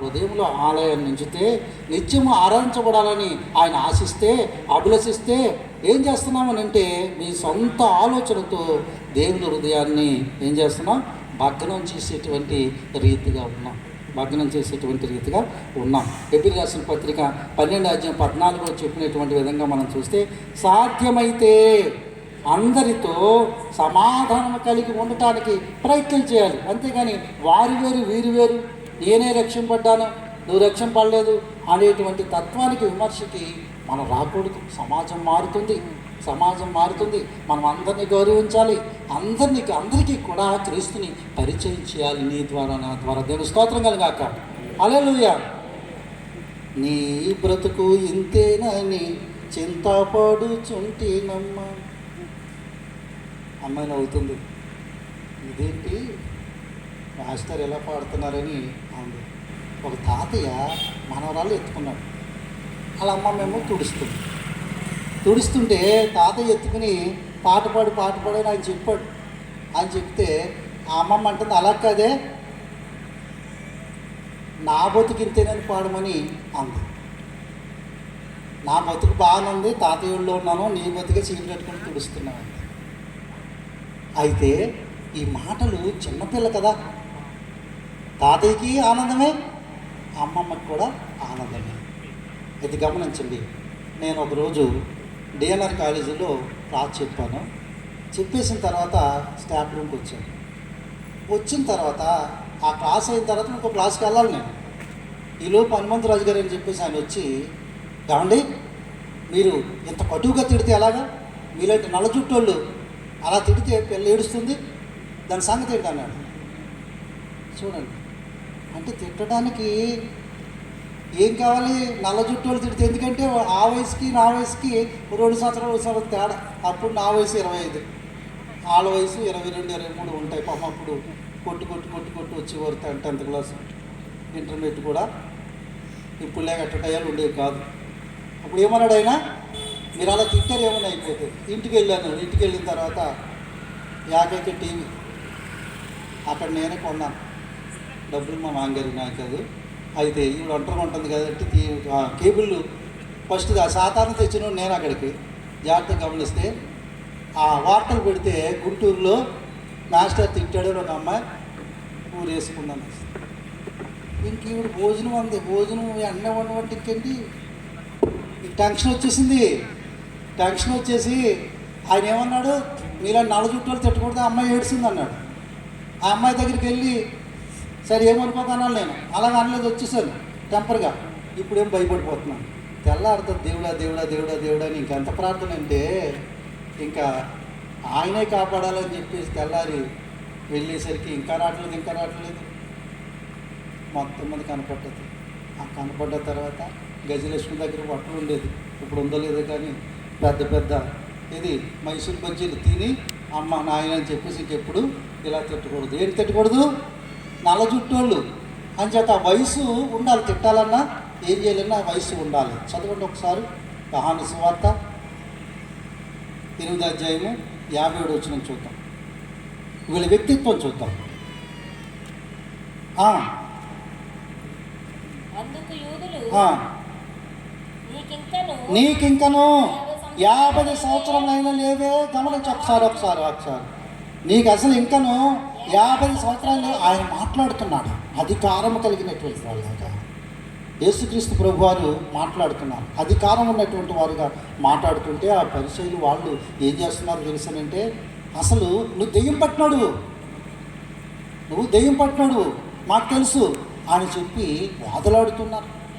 హృదయంలో ఆలయాన్ని ఉంచితే, నిత్యము ఆరాధించబడాలని ఆయన ఆశిస్తే, అభిలషిస్తే ఏం చేస్తున్నామని అంటే మీ సొంత ఆలోచనతో దేవుని హృదయాన్ని ఏం చేస్తున్నాం? భగ్నం చేసేటువంటి రీతిగా ఉన్నాం. హెబ్రీ రాసిన పత్రిక 12:14 చెప్పినటువంటి విధంగా మనం చూస్తే, సాధ్యమైతే అందరితో సమాధానం కలిగి ఉండటానికి ప్రయత్నం చేయాలి. అంతేగాని వారి వేరు వీరి వేరు, నేనే రక్షింపడ్డాను నువ్వు రక్షింపడలేదు అనేటువంటి తత్వానికి, విమర్శకి మనం రాకూడదు. సమాజం మారుతుంది. మనం అందరినీ గౌరవించాలి. అందరికీ కూడా క్రీస్తుని పరిచయం చేయాలి. నీ ద్వారా నా ద్వారా. దేవుని స్తోత్రం కలుగాక. హల్లెలూయా. నీ బ్రతుకు ఇంతేనని చింతపడుచుంటినమ్మా. అమ్మాయిని అవుతుంది, ఇదేంటి మాస్టర్ ఎలా పాడుతున్నారని అంది. ఒక తాతయ్య మనవరాలు ఎత్తుకున్నాడు. వాళ్ళ అమ్మమ్మేమో తుడుస్తుంటే తాతయ్య ఎత్తుకుని పాట పాడి అని ఆయన చెప్పాడు. ఆయన చెప్తే ఆ అమ్మమ్మ అంటుంది, అలా కాదే, నా బతుకింతేనని పాడమని అంది. నా బతుకు బాగానే ఉంది, తాతయ్యలో ఉన్నాను, నీ బతుకే చీపు పెట్టుకుని తుడుస్తున్నాను. అయితే ఈ మాటలు చిన్నపిల్ల కదా, తాతయ్యకి ఆనందమే, అమ్మమ్మకి కూడా ఆనందమే. ఇది గమనించండి. నేను ఒకరోజు డిఎన్ఆర్ కాలేజీలో క్లాస్ చెప్పేసిన తర్వాత స్టాఫ్ రూమ్కి వచ్చిన తర్వాత ఆ క్లాస్ అయిన తర్వాత ఇంకో క్లాస్కి వెళ్ళాలి నేను. ఈలోపు హనుమంతరాజు గారు అని చెప్పేసి ఆయన వచ్చి, కావండి మీరు ఇంత కటువుగా తిడితే ఎలాగా, మీలాంటి నల్ల జుట్టోళ్ళు అలా తిడితే పిల్ల ఏడుస్తుంది, దాని సంగతి ఏంటి అన్నాడు. చూడండి, అంటే తిట్టడానికి ఏం కావాలి? నల్ల జుట్టోళ్ళు తిడితే. ఎందుకంటే ఆ వయసుకి నా వయసుకి 2 సంవత్సరాలు తేడా. అప్పుడు నా వయసు 25, వాళ్ళ వయసు 22, 23 ఉంటాయి. పాపం అప్పుడు కొట్టు వచ్చేవారు 10th క్లాస్, ఇంటర్మీడియట్ కూడా. ఇప్పుడు అట్టటయాలు ఉండేవి కాదు. అప్పుడు ఏమన్నాడు ఆయన, మీరు అలా తిట్టారు ఏమన్నా అయిపోతుంది. ఇంటికి వెళ్ళిన తర్వాత ఏకైక టీవీ అక్కడ నేనే కొన్నాను. డబ్బులు మా మాంగారి నాకు కాదు. అయితే ఈవిడ ఒంటరిగా ఉంటుంది కాబట్టి కేబుల్ ఫస్ట్ సాధారణ తెచ్చిన నేను అక్కడికి జాగ్రత్తగా గమనిస్తే ఆ వార్తలు పెడితే గుంటూరులో మాస్టర్ తిట్టాడు ఒక అమ్మాయి ఊరేసుకున్నాను. ఇంక ఈవిడ భోజనం భోజనం అన్నీ వండబట్టి ఇంకేంటి టెన్షన్ వచ్చేసి ఆయన ఏమన్నాడు, మీలా నల్ల జుట్టులు తిట్టకూడదు, అమ్మాయి ఏడుస్తుంది అన్నాడు. ఆ అమ్మాయి దగ్గరికి వెళ్ళి, సరే ఏమనుకోకన్నాను నేను, అలాగ అనలేదు, వచ్చేసాను టెంపర్గా. ఇప్పుడేం భయపడిపోతున్నాను. తెల్లారుతుంది దేవుడా అని ఇంకెంత ప్రార్థన అంటే ఇంకా ఆయనే కాపాడాలని చెప్పేసి తెల్లారి వెళ్ళేసరికి ఇంకా రావట్లేదు. మొత్తం మంది కనపడ్డది. ఆ కనపడ్డ తర్వాత గజలక్ష్మి దగ్గర బట్టలు ఉండేది, ఇప్పుడు ఉందో లేదో కానీ పెద్ద ఇది మైసూర్ బజ్జీలు తిని అమ్మ నాయన అని చెప్పేసి ఇంకెప్పుడు ఇలా తిట్టకూడదు. ఏంటి తిట్టకూడదు? నల్ల జుట్టోళ్ళు అని చేత ఆ వయసు ఉండాలి. తిట్టాలన్నా ఏం చేయాలన్నా ఆ వయసు ఉండాలి. చదవండి ఒకసారి యోహాను సువార్త 8:57 చూద్దాం. వీళ్ళ వ్యక్తిత్వం చూద్దాం. నీకింకను 50 సంవత్సరాలైనా లేవే. గమనించి ఒకసారి నీకు అసలు ఇంకను 50 సంవత్సరాలు ఆయన మాట్లాడుతున్నాడు. అధికారం కలిగినటువంటి వాళ్ళగా యేసుక్రీస్తు ప్రభు వారు మాట్లాడుతున్నారు. అధికారం ఉన్నటువంటి వారుగా మాట్లాడుతుంటే ఆ పరిచయులు వాళ్ళు ఏం చేస్తున్నారో తెలుసనంటే, అసలు నువ్వు దెయ్యం పట్టినాడు మాకు తెలుసు అని చెప్పి వాదలాడుతున్నారు.